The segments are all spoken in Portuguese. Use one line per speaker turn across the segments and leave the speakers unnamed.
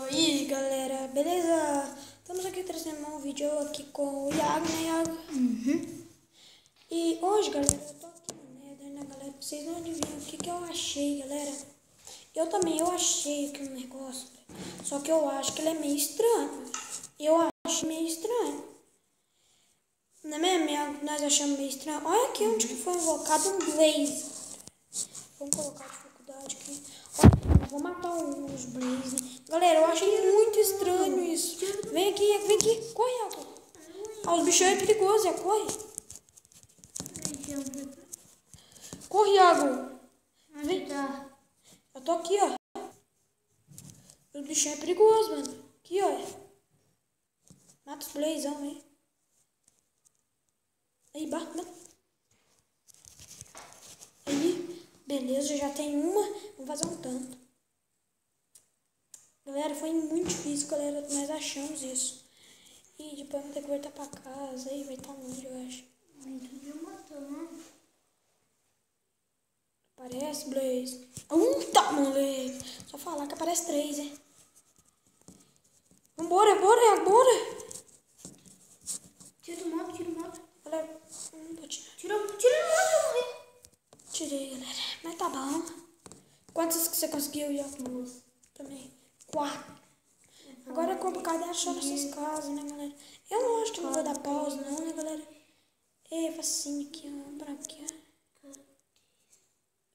Aí galera, beleza? Estamos aqui trazendo um vídeo aqui com o Iago, né Iago? E hoje galera, eu tô aqui no Nether, né galera? Vocês não adivinham o que eu achei, galera. Eu achei aqui um negócio, só que eu acho que ele é meio estranho. Eu acho meio estranho. Não é mesmo, Iago? Nós achamos meio estranho. Olha aqui onde que foi invocado um Blaze. Vamos colocar a dificuldade aqui. Olha, eu vou matar uns Blaze, né? Galera, eu achei muito estranho isso. Vem aqui, vem aqui. Corre, Iago. Ah, os bichos é perigoso, corre. Corre, Iago. Vem. Eu tô aqui, ó. Os bichos é perigoso, mano. Aqui, ó. Mata os Blazão, hein. Aí, bate, mano. Aí, beleza, já tem uma. Vou fazer um tanto. Galera, foi muito difícil, galera. Nós achamos isso. E depois vamos ter que voltar pra casa. Aí vai estar longe, eu acho. Aparece, Blaze. Tá, moleque. Só falar que aparece 3, hein. Vambora, bora.
Tira o modo.
Galera, não vou tirar.
Tira o modo, eu morri.
Tirei, galera. Mas tá bom. Quantas que você conseguiu, Iago?
2.
Também. 4. Agora é complicado achar nessas casas, né, galera? Eu não acho que não vou dar pausa, não, né, galera? É facinho aqui, ó. Pra aqui, ó.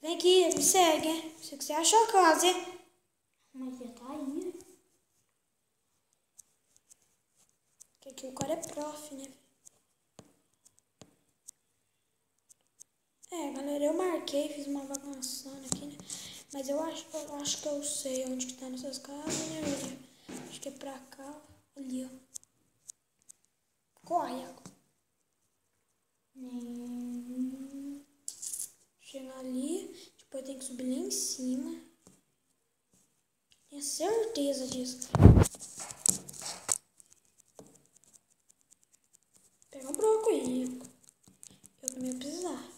Vem aqui, me segue, hein? Se você achou a casa, hein?
Mas já tá aí.
Porque aqui o cara é prof, né? É, galera, eu marquei, fiz uma bagunçando aqui, né? Mas eu acho que eu sei onde que tá nessas casas, né, galera? Acho que é pra cá, ó. Ali, ó. Corre, Iago. Chega ali, depois tem que subir lá em cima. Tenho certeza disso. Pega um broco aí, Iago. Eu também vou precisar.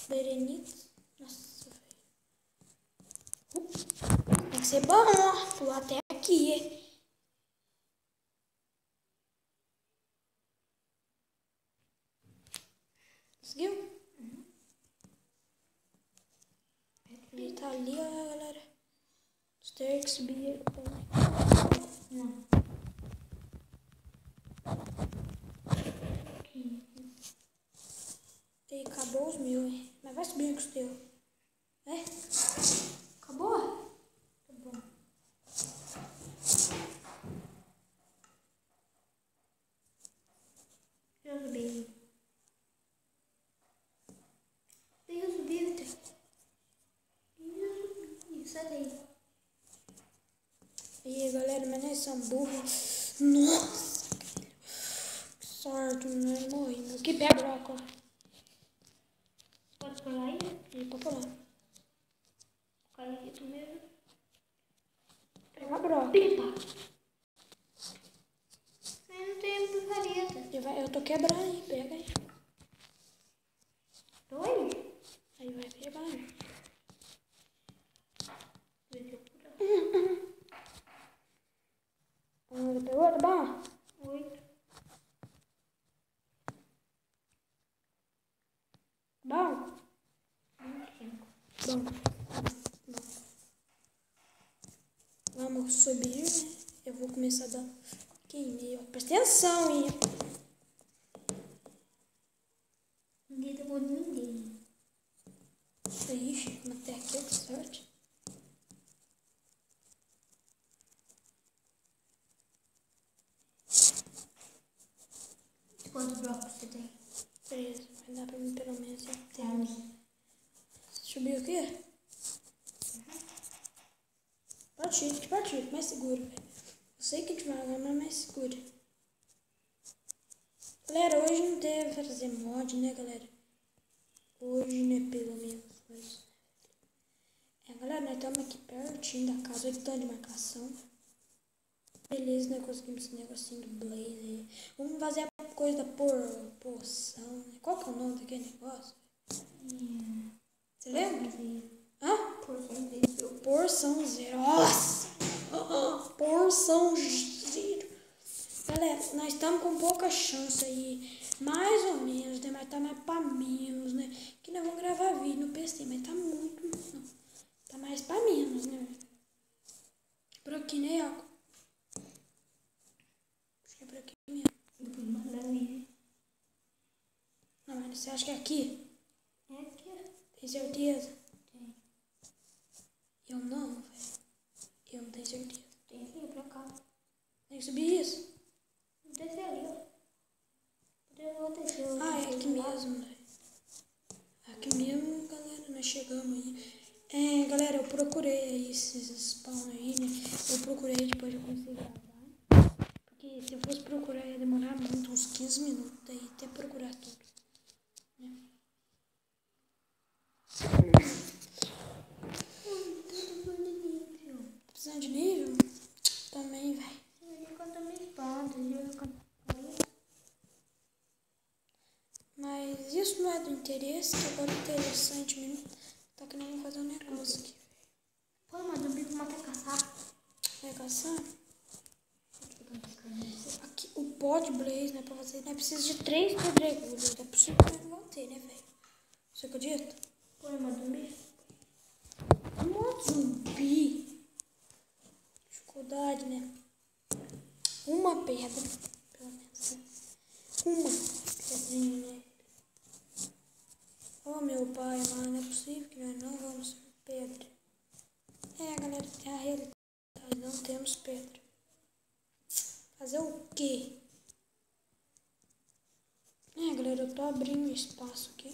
Berenice. Nossa, velho. Tem que ser bom, ó. Pular até aqui, hein? Conseguiu? Ele tá ali, ó, galera. Os ter que subir também.
Não.
E acabou os meus, hein? Mas vai subir com os teus. É? Acabou?
Tá bom. Eu subi. Eu subi, Vitor. Sai daí.
E aí, galera, mas nós somos burros. Nossa, que sorte, nós morremos. Aqui, pega broco, ó.
Pode pular aí?
E pode pular.
Cai aqui primeiro.
Pega broco.
Pipa. Eu não tenho picareta.
Eu tô quebrando aí, pega aí.
Dois?
Aí vai pegando. Pegou, tá bom?
8.
Bom?
25.
Bom. Vamos subir, né? Eu vou começar a dar aqui em meio. Presta atenção, hein?
Ninguém tá bom ninguém.
Ixi, até aqui, que sorte.
Quantos blocos você tem?
3. Vai dar pra mim pelo menos ter.
11.
Você subiu aqui? Partido, mais seguro, velho. Eu sei que devagar, mas mais seguro. Galera, hoje não deve fazer mod, né, galera? Hoje, né, pelo menos. Mas... galera, nós estamos aqui pertinho da casa, 8 tons de marcação. Beleza, nós conseguimos esse negocinho do Blaze aí. Vamos fazer a coisa da poção, né? Qual que é o nome daquele negócio? Você lembra? Hã?
Poção.
porção zero. Nossa! Porção zero. Galera, nós estamos com pouca chance aí. Mais ou menos, né? Mas tá mais pra menos, né? Que nós vamos gravar vídeo no PC, mas tá muito. Não. Tá mais pra menos, né? Por aqui, né, Iaco? Acho que é por aqui mesmo. Não, mas você acha que é aqui?
É aqui.
Tem certeza?
Tem.
Eu não, velho. Eu não tenho certeza.
Tem que ir pra cá.
Tem que subir isso?
Descer ali, ó. Vou descer.
Ah, é aqui mesmo, velho. Aqui mesmo, galera, nós chegamos aí. Galera, eu procurei aí esses spawn aí, né? Eu procurei, depois eu comecei a gravar. Porque se eu fosse procurar ia demorar muito, uns 15 minutos aí, até procurar tudo. Né? Precisando de nível? Também, velho. Mas isso não é do interesse, que agora é interessante mesmo. Tá querendo fazer um negócio aqui.
Pô, mas o bico mata caçar.
Vai caçar? Aqui, o pod blaze, né, pra você, né, precisa de 3 pedregulhos. É possível que não vão ter, né, velho? Você acredita?
Pô, mas zumbi.
Um zumbi. Dificuldade, né? Uma pedra, pelo menos, né? Uma pedrinha, né? Oh, meu pai, mano, não é possível que nós não vamos ter pedra. Galera, tem a realidade, não temos pedra. Fazer o quê? Galera, eu tô abrindo um espaço aqui.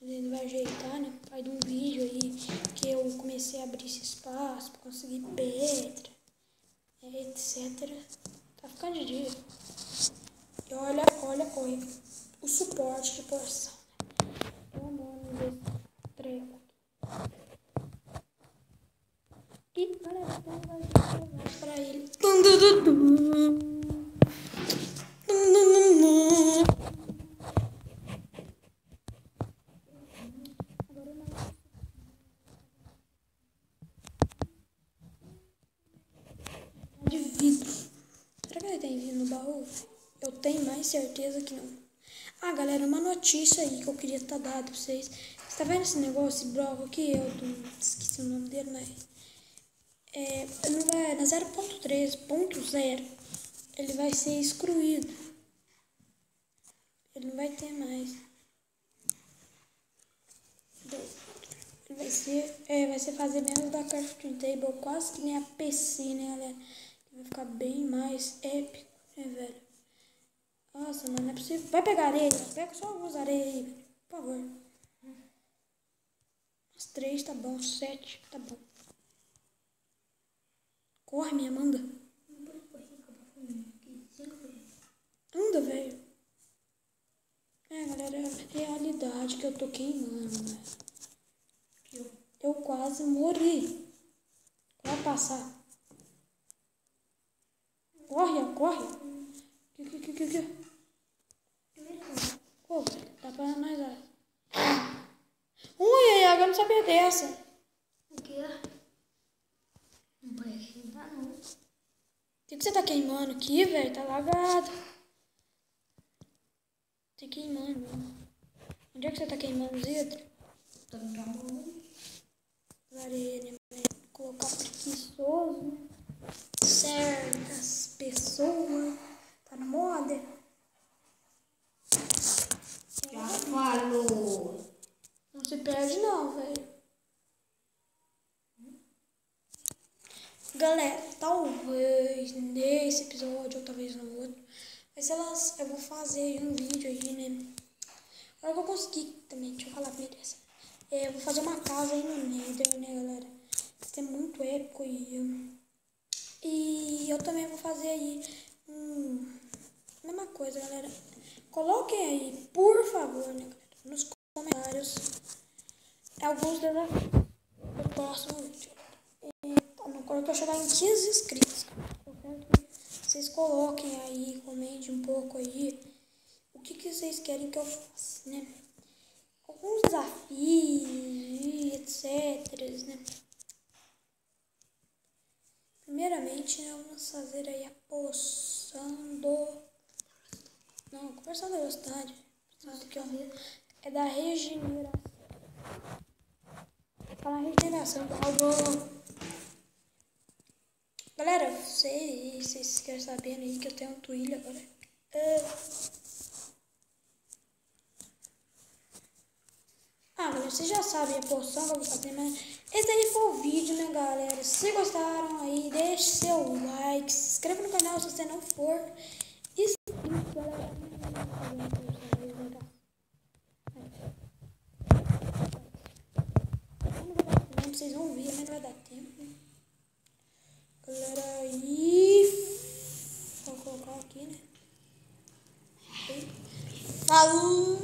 Ele vai ajeitar, né? Pai de um vídeo aí que eu comecei a abrir esse espaço pra conseguir pedra, etc. Tá ficando de dia. E olha o suporte de porção. Eu amo esse treco. E galera, então vai pra ele. De vidro. Será que ele tem vidro no baú? Eu tenho mais certeza que não. Ah, galera, uma notícia aí que eu queria estar dando pra vocês. Você tá vendo esse negócio, esse bloco aqui? Esqueci o nome dele, né? Não vai, na 0.3.0 ele vai ser excluído. Ele não vai ter mais. Ele vai ser fazer menos da crafting table, quase que nem a PC, né, galera? Vai ficar bem mais épico, né, velho? Nossa, mano, não é possível. Vai pegar areia, pega só algumas areias aí, velho. Por favor. As 3 tá bom, 7 tá bom. Corre, minha Amanda. Anda, velho. Galera, é a realidade que eu tô queimando, velho. Eu quase morri. Vai passar. Corre, corre. Que? Pô, velho, tá pra nós, ui, agora não sabia dessa.
O quê? Não pode queimar, não.
O que você tá queimando aqui, velho? Tá lagado. Tá queimando, mano. Onde é que você tá queimando os vidros?
Tô me chamando.
Areia, né? Colocar preguiçoso, né? Certas pessoas. Tá na moda.
Já falou.
Não se perde não, velho. Galera, talvez nesse episódio ou talvez no outro, mas eu vou fazer um vídeo aí, né? Agora que eu consegui também, deixa eu falar primeiro essa. Eu vou fazer uma casa aí no Nether, né, galera? Vai ser muito épico e eu também vou fazer aí mesma coisa, galera. Coloquem aí, por favor, né, galera, nos comentários alguns desafios do próximo vídeo. Quando eu chegar em 15 inscritos, eu quero que vocês coloquem aí, comentem um pouco aí o que vocês querem que eu faça, né? Alguns desafios, etc, né? primeiramente, né, vamos fazer aí a poção do... Não, conversão da velocidade. É da regeneração. Falar regeneração, Galera, vocês querem saber aí que eu tenho um Twilio agora. Galera, vocês já sabem a poção que eu vou fazer, mas esse aí foi o vídeo, né, galera? Se gostaram aí, deixe seu like, se inscreva no canal se você não for inscrito, galera. Vocês vão ver, mas não vai dar tempo, né? Galera, aí... Vou colocar aqui, né? Falou!